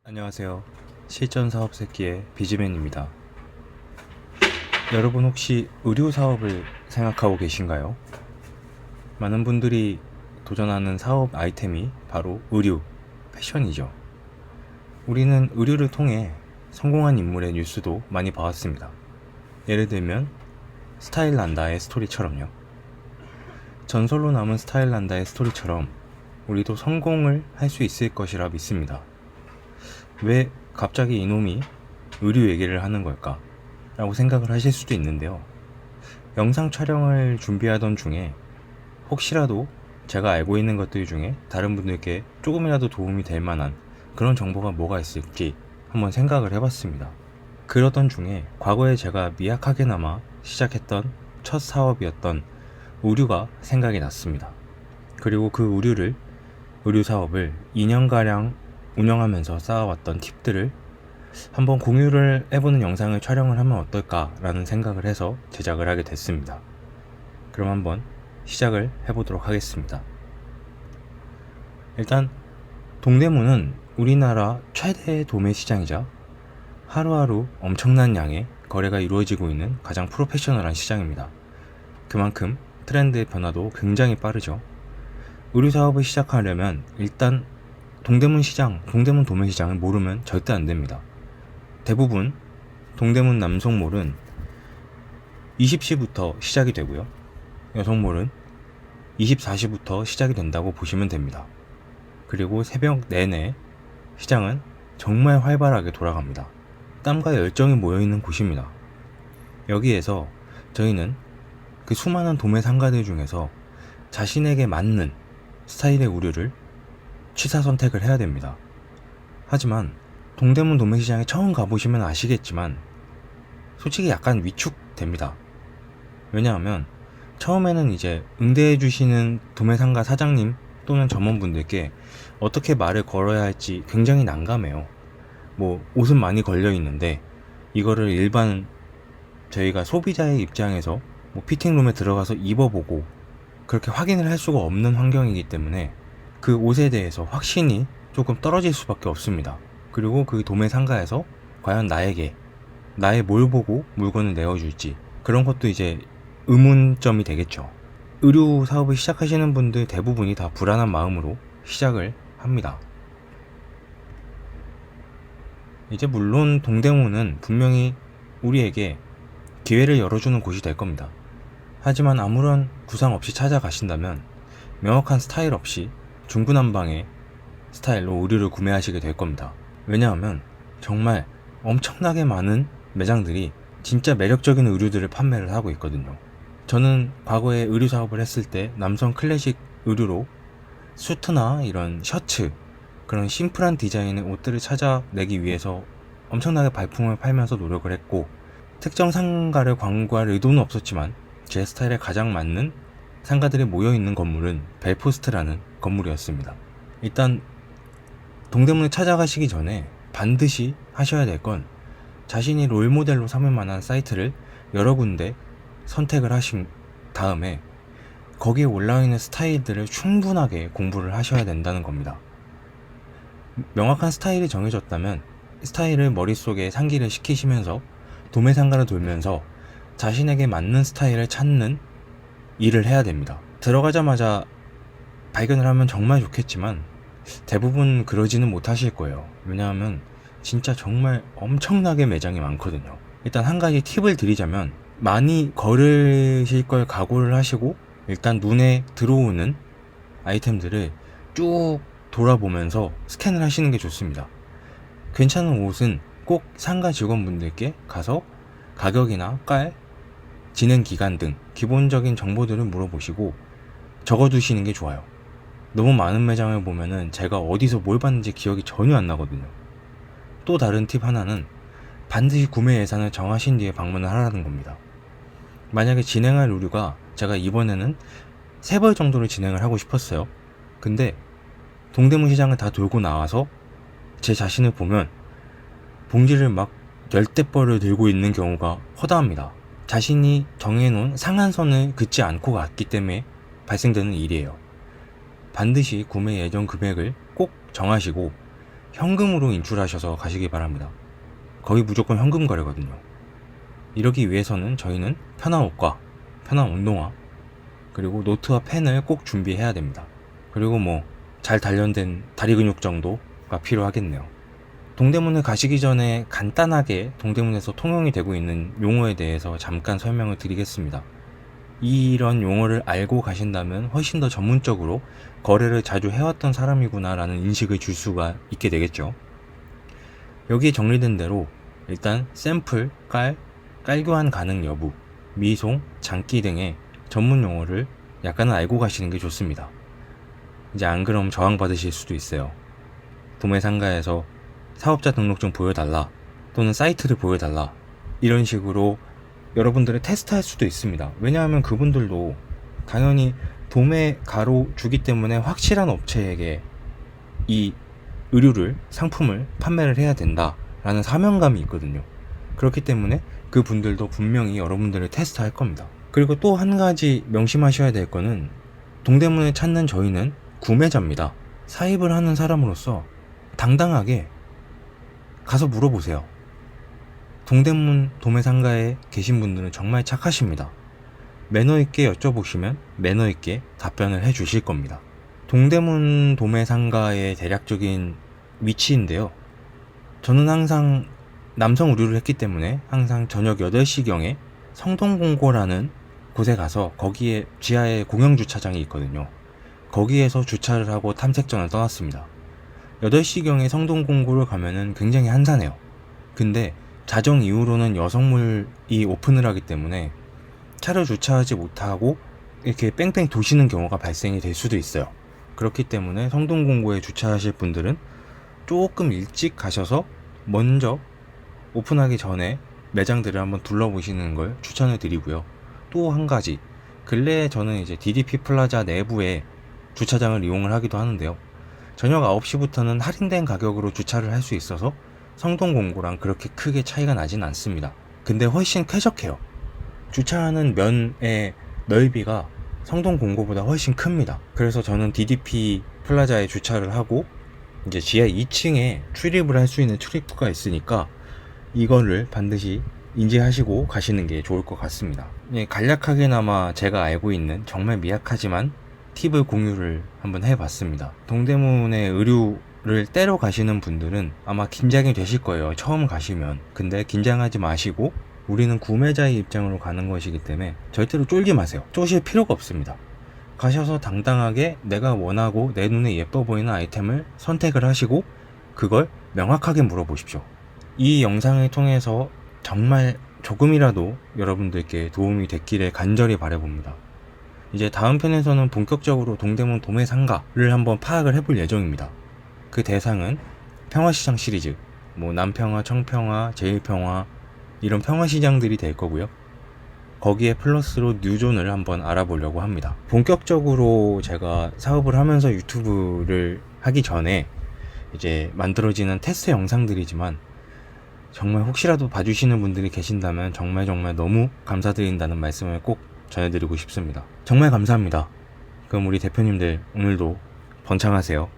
안녕하세요. 실전사업 새끼의 비즈맨입니다. 여러분 혹시 의류 사업을 생각하고 계신가요? 많은 분들이 도전하는 사업 아이템이 바로 의류, 패션이죠. 우리는 의류를 통해 성공한 인물의 뉴스도 많이 봐왔습니다. 예를 들면 스타일란다의 스토리처럼요. 전설로 남은 스타일란다의 스토리처럼 우리도 성공을 할 수 있을 것이라 믿습니다. 왜 갑자기 이놈이 의류 얘기를 하는 걸까? 라고 생각을 하실 수도 있는데요. 영상 촬영을 준비하던 중에 혹시라도 제가 알고 있는 것들 중에 다른 분들께 조금이라도 도움이 될 만한 그런 정보가 뭐가 있을지 한번 생각을 해봤습니다. 그러던 중에 과거에 제가 미약하게나마 시작했던 첫 사업이었던 의류가 생각이 났습니다. 그리고 그 의류 사업을 2년가량 운영하면서 쌓아왔던 팁들을 한번 공유를 해보는 영상을 촬영을 하면 어떨까라는 생각을 해서 제작을 하게 됐습니다. 그럼 한번 시작을 해보도록 하겠습니다. 일단 동대문은 우리나라 최대의 도매 시장이자 하루하루 엄청난 양의 거래가 이루어지고 있는 가장 프로페셔널한 시장입니다. 그만큼 트렌드의 변화도 굉장히 빠르죠. 의류 사업을 시작하려면 일단 동대문 도매 시장을 모르면 절대 안 됩니다. 대부분 동대문 남성몰은 20시부터 시작이 되고요. 여성몰은 24시부터 시작이 된다고 보시면 됩니다. 그리고 새벽 내내 시장은 정말 활발하게 돌아갑니다. 땀과 열정이 모여있는 곳입니다. 여기에서 저희는 그 수많은 도매 상가들 중에서 자신에게 맞는 스타일의 의류를 취사 선택을 해야 됩니다. 하지만 동대문 도매시장에 처음 가보시면 아시겠지만 솔직히 약간 위축됩니다. 왜냐하면 처음에는 이제 응대해주시는 도매상가 사장님 또는 점원분들께 어떻게 말을 걸어야 할지 굉장히 난감해요. 옷은 많이 걸려있는데 이거를 일반 저희가 소비자의 입장에서 피팅룸에 들어가서 입어보고 그렇게 확인을 할 수가 없는 환경이기 때문에 그 옷에 대해서 확신이 조금 떨어질 수밖에 없습니다. 그리고 그 도매 상가에서 과연 나에게 나의 뭘 보고 물건을 내어줄지 그런 것도 이제 의문점이 되겠죠. 의류 사업을 시작하시는 분들 대부분이 다 불안한 마음으로 시작을 합니다. 이제 물론 동대문은 분명히 우리에게 기회를 열어주는 곳이 될 겁니다. 하지만 아무런 구상 없이 찾아가신다면 명확한 스타일 없이 중구난방의 스타일로 의류를 구매하시게 될 겁니다. 왜냐하면 정말 엄청나게 많은 매장들이 진짜 매력적인 의류들을 판매를 하고 있거든요. 저는 과거에 의류 사업을 했을 때 남성 클래식 의류로 수트나 이런 셔츠, 그런 심플한 디자인의 옷들을 찾아내기 위해서 엄청나게 발품을 팔면서 노력을 했고 특정 상가를 광고할 의도는 없었지만 제 스타일에 가장 맞는 상가들이 모여있는 건물은 벨포스트라는 건물이었습니다. 일단 동대문에 찾아가시기 전에 반드시 하셔야 될 건 자신이 롤모델로 삼을 만한 사이트를 여러 군데 선택을 하신 다음에 거기에 올라와 있는 스타일들을 충분하게 공부를 하셔야 된다는 겁니다. 명확한 스타일이 정해졌다면 스타일을 머릿속에 상기를 시키시면서 도매상가를 돌면서 자신에게 맞는 스타일을 찾는 일을 해야 됩니다. 들어가자마자 발견을 하면 정말 좋겠지만 대부분 그러지는 못하실 거예요. 왜냐하면 진짜 정말 엄청나게 매장이 많거든요. 일단 한 가지 팁을 드리자면 많이 걸으실 걸 각오를 하시고 일단 눈에 들어오는 아이템들을 쭉 돌아보면서 스캔을 하시는 게 좋습니다. 괜찮은 옷은 꼭 상가 직원분들께 가서 가격이나 깔, 진행 기간 등 기본적인 정보들을 물어보시고 적어두시는 게 좋아요. 너무 많은 매장을 보면은 제가 어디서 뭘 봤는지 기억이 전혀 안 나거든요. 또 다른 팁 하나는 반드시 구매 예산을 정하신 뒤에 방문을 하라는 겁니다. 만약에 진행할 의류가 제가 이번에는 3벌 정도를 진행을 하고 싶었어요. 근데 동대문 시장을 다 돌고 나와서 제 자신을 보면 봉지를 막 10대 벌을 들고 있는 경우가 허다합니다. 자신이 정해놓은 상한선을 긋지 않고 갔기 때문에 발생되는 일이에요. 반드시 구매 예정 금액을 꼭 정하시고 현금으로 인출하셔서 가시기 바랍니다. 거의 무조건 현금 거래거든요. 이러기 위해서는 저희는 편한 옷과 편한 운동화, 그리고 노트와 펜을 꼭 준비해야 됩니다. 그리고 잘 단련된 다리 근육 정도가 필요하겠네요. 동대문을 가시기 전에 간단하게 동대문에서 통용이 되고 있는 용어에 대해서 잠깐 설명을 드리겠습니다. 이런 용어를 알고 가신다면 훨씬 더 전문적으로 거래를 자주 해왔던 사람이구나 라는 인식을 줄 수가 있게 되겠죠. 여기에 정리된 대로 일단 샘플, 깔교환 가능 여부, 미송, 장기 등의 전문 용어를 약간은 알고 가시는 게 좋습니다. 이제 안 그럼 저항 받으실 수도 있어요. 도매상가에서 사업자 등록증 보여달라, 또는 사이트를 보여달라, 이런 식으로 여러분들을 테스트할 수도 있습니다. 왜냐하면 그분들도 당연히 도매가로 주기 때문에 확실한 업체에게 이 의류를, 상품을 판매를 해야 된다라는 사명감이 있거든요. 그렇기 때문에 그분들도 분명히 여러분들을 테스트할 겁니다. 그리고 또 한 가지 명심하셔야 될 거는, 동대문을 찾는 저희는 구매자입니다. 사입을 하는 사람으로서 당당하게 가서 물어보세요. 동대문 도매상가에 계신 분들은 정말 착하십니다. 매너 있게 여쭤보시면 매너 있게 답변을 해 주실 겁니다. 동대문 도매상가의 대략적인 위치인데요. 저는 항상 남성 의류를 했기 때문에 항상 저녁 8시경에 성동공고라는 곳에 가서, 거기에 지하에 공영주차장이 있거든요. 거기에서 주차를 하고 탐색전을 떠났습니다. 8시경에 성동공고를 가면은 굉장히 한산해요. 근데 자정 이후로는 여성물이 오픈을 하기 때문에 차를 주차하지 못하고 이렇게 뺑뺑 도시는 경우가 발생이 될 수도 있어요. 그렇기 때문에 성동공고에 주차하실 분들은 조금 일찍 가셔서 먼저 오픈하기 전에 매장들을 한번 둘러보시는 걸 추천을 드리고요. 또 한 가지, 근래에 저는 이제 DDP 플라자 내부에 주차장을 이용을 하기도 하는데요. 저녁 9시부터는 할인된 가격으로 주차를 할 수 있어서 성동공고랑 그렇게 크게 차이가 나진 않습니다. 근데 훨씬 쾌적해요. 주차하는 면의 넓이가 성동공고보다 훨씬 큽니다. 그래서 저는 DDP 플라자에 주차를 하고 이제 지하 2층에 출입을 할 수 있는 출입구가 있으니까 이거를 반드시 인지하시고 가시는 게 좋을 것 같습니다. 간략하게나마 제가 알고 있는 정말 미약하지만 팁을 공유를 한번 해봤습니다. 동대문의 의류를 떼러 가시는 분들은 아마 긴장이 되실 거예요. 처음 가시면. 근데 긴장하지 마시고, 우리는 구매자의 입장으로 가는 것이기 때문에 절대로 쫄지 마세요. 쪼실 필요가 없습니다. 가셔서 당당하게 내가 원하고 내 눈에 예뻐 보이는 아이템을 선택을 하시고 그걸 명확하게 물어보십시오. 이 영상을 통해서 정말 조금이라도 여러분들께 도움이 됐기를 간절히 바라봅니다. 이제 다음 편에서는 본격적으로 동대문 도매상가를 한번 파악을 해볼 예정입니다. 그 대상은 평화시장 시리즈, 남평화, 청평화, 제일평화, 이런 평화시장들이 될 거고요. 거기에 플러스로 뉴존을 한번 알아보려고 합니다. 본격적으로 제가 사업을 하면서 유튜브를 하기 전에 이제 만들어지는 테스트 영상들이지만, 정말 혹시라도 봐주시는 분들이 계신다면 정말 너무 감사드린다는 말씀을 꼭 전해드리고 싶습니다. 정말 감사합니다. 그럼 우리 대표님들 오늘도 번창하세요.